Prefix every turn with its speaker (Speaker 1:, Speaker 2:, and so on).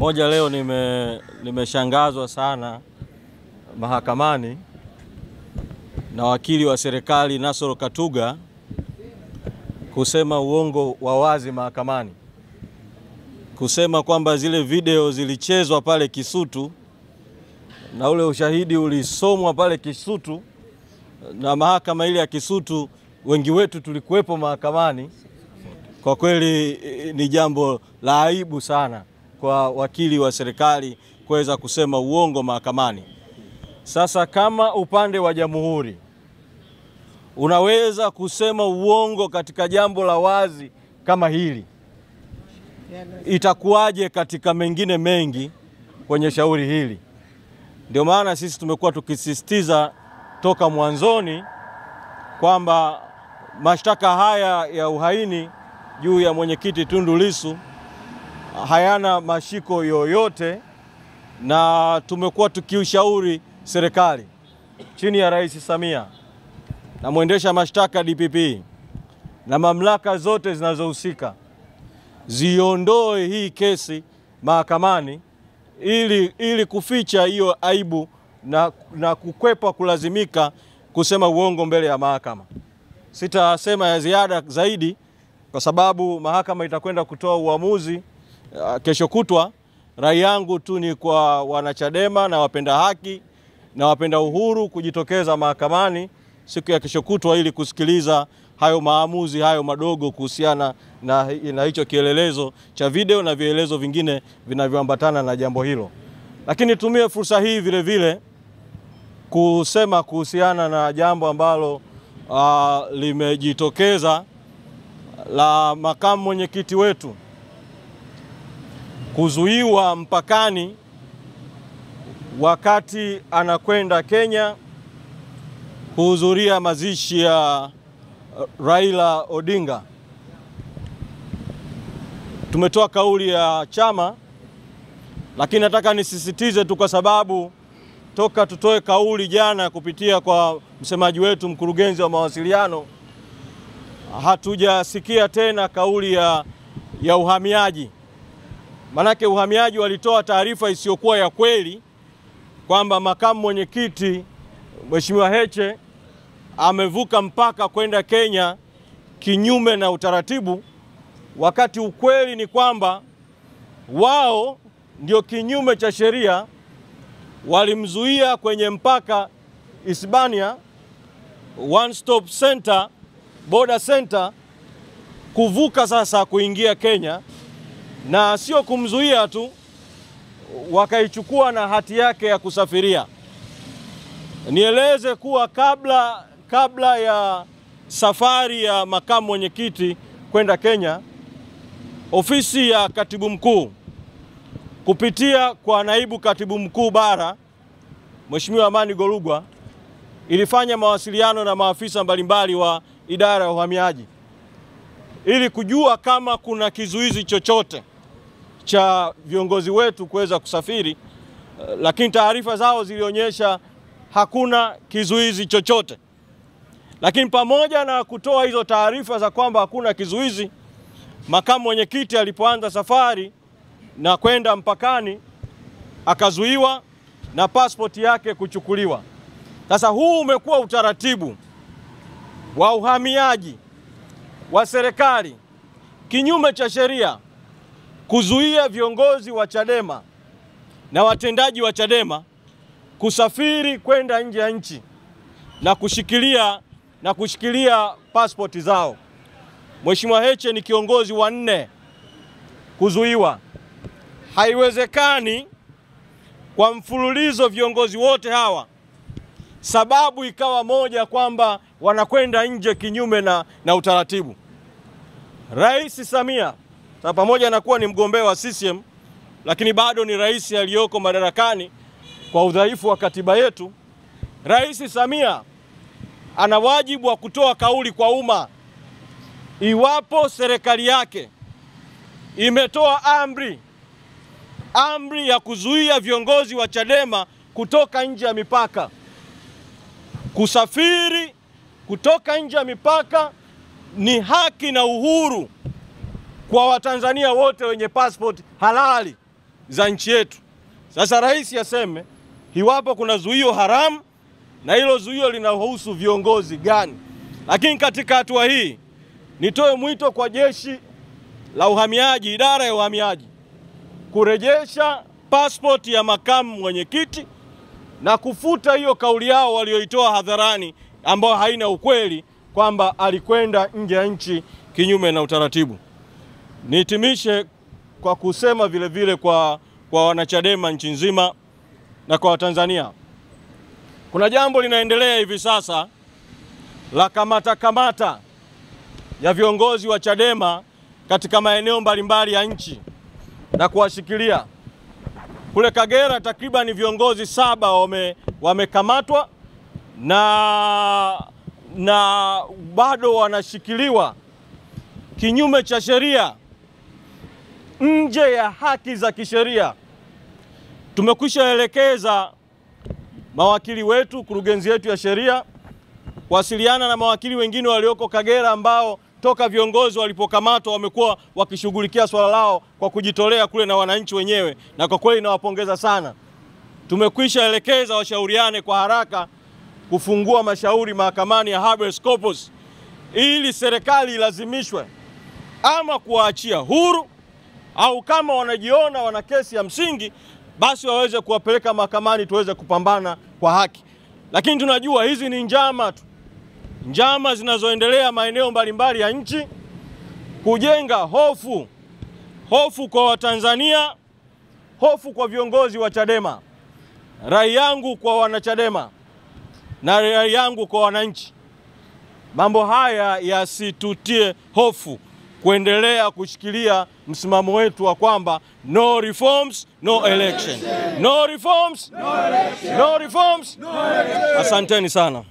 Speaker 1: Moja, leo nimeshangazwa sana mahakamani na wakili wa serikali Nasoro Katuga kusema uongo wa wazi mahakamani. Kusema kwamba zile video zilichezwa pale Kisutu na ule ushahidi ulisomwa pale Kisutu na mahakama ile ya Kisutu, wengi wetu tulikuwepo mahakamani. Kwa kweli ni jambo la aibu sana kwa wakili wa serikali kuweza kusema uongo mahakamani. Sasa kama upande wa jamhuri unaweza kusema uongo katika jambo la wazi kama hili, itakuwaje katika mengine mengi kwenye shauri hili? Ndio maana sisi tumekuwa tukisisitiza toka mwanzoni kwamba mashtaka haya ya uhaini juu ya mwenyekiti Tundu Lissu hayana mashiko yoyote, na tumekuwa tukiushauri serikali chini ya Rais Samia na mwendesha mashtaka DPP na mamlaka zote zinazohusika ziondoe hii kesi mahakamani ili kuficha hiyo aibu na kukwepa kulazimika kusema uongo mbele ya mahakama. Sitasema ya ziada zaidi kwa sababu mahakama itakwenda kutoa uamuzi kesho kutwa. Rai yangu tu ni kwa wanachadema na wapenda haki na wapenda uhuru kujitokeza mahakamani siku ya kesho kutwa ili kusikiliza hayo maamuzi hayo madogo kuhusiana na hicho kielelezo cha video na vielezo vingine vinavyoambatana na jambo hilo. Lakini tumie fursa hii vile vile kusema kuhusiana na jambo ambalo limejitokeza la makamu mwenyekiti wetu kuzuiwa mpakani wakati anakwenda Kenya kuhudhuria mazishi ya Raila Odinga. Tumetoa kauli ya chama, lakini nataka nisisitize tu kwa sababu toka tutoe kauli jana kupitia kwa msemaji wetu mkurugenzi wa mawasiliano, hatujasikia tena kauli ya uhamiaji. Manake uhamiaji walitoa taarifa isiyokuwa ya kweli kwamba makamu mwenyekiti Mheshimiwa Heche amevuka mpaka kwenda Kenya kinyume na utaratibu, wakati ukweli ni kwamba wao ndio kinyume cha sheria walimzuia kwenye mpaka Hispania One Stop Center, Border Center, kuvuka sasa kuingia Kenya, na sio kumzuia tu, wakaichukua na hati yake ya kusafiria. Nieleze kuwa kabla ya safari ya makamu mwenyekiti kwenda Kenya, ofisi ya katibu mkuu kupitia kwa naibu katibu mkuu bara Mheshimiwa Amani Golugwa ilifanya mawasiliano na maafisa mbalimbali wa idara ya uhamiaji ili kujua kama kuna kizuizi chochote cha viongozi wetu kuweza kusafiri, lakini taarifa zao zilionyesha hakuna kizuizi chochote. Lakini pamoja na kutoa hizo taarifa za kwamba hakuna kizuizi, makamu mwenyekiti alipoanza safari na kwenda mpakani akazuiwa na pasipoti yake kuchukuliwa. Sasa huu umekuwa utaratibu wa uhamiaji wa serikali kinyume cha sheria kuzuia viongozi wa Chadema na watendaji wa Chadema kusafiri kwenda nje ya nchi na kushikilia pasipoti zao. Mheshimiwa Heche ni kiongozi wa 4 kuzuiwa. Haiwezekani kwa mfululizo viongozi wote hawa sababu ikawa moja kwamba wanakwenda nje kinyume na utaratibu. Rais Samia pamoja na kuwa ni mgombea wa CCM, lakini bado ni rais aliyoko madarakani kwa udhaifu wa katiba yetu. Rais Samia ana wajibu wa kutoa kauli kwa umma iwapo serikali yake imetoa amri ya kuzuia viongozi wa Chadema kutoka nje ya mipaka. Kusafiri kutoka nje ya mipaka ni haki na uhuru kwa Watanzania wote wenye passport halali za nchi yetu. Sasa rais aseme iwapo kuna zuio haramu na hilo zuio linahusu viongozi gani. Lakini katika hatua hii nitoe mwito kwa jeshi la uhamiaji, idara ya uhamiaji, kurejesha pasipoti ya makamu mwenyekiti na kufuta hiyo kauli yao walioitoa hadharani ambao haina ukweli kwamba alikwenda nje ya nchi kinyume na utaratibu. Nihitimishe kwa kusema vile vile kwa wanachadema nchi nzima na kwa Watanzania. Kuna jambo linaendelea hivi sasa la kamata ya viongozi wa Chadema katika maeneo mbalimbali ya nchi na kuwashikilia. Kule Kagera takriban viongozi 7 wamekamatwa na bado wanashikiliwa kinyume cha sheria, nje ya haki za kisheria. Tumekwisha elekeza mawakili wetu, kurugenzi yetu ya sheria, kuwasiliana na mawakili wengine walioko Kagera ambao toka viongozi walipokamatwa wamekuwa wakishughulikia swala lao kwa kujitolea kule na wananchi wenyewe, na kwa kweli nawapongeza sana. Tumekwisha elekeza washauriane kwa haraka kufungua mashauri mahakamani ya habeas corpus ili serikali ilazimishwe ama kuwaachia huru, au kama wanajiona wana kesi ya msingi basi waweze kuwapeleka mahakamani tuweze kupambana kwa haki. Lakini tunajua hizi ni njama tu, njama zinazoendelea maeneo mbalimbali ya nchi kujenga hofu kwa Watanzania, hofu kwa viongozi wa Chadema. Rai yangu kwa wanachadema na rai yangu kwa wananchi, mambo haya yasitutie hofu, kuendelea kushikilia msimamo wetu wa kwamba no reforms, no election. No reforms, no election. No reforms, no election. Asanteni sana.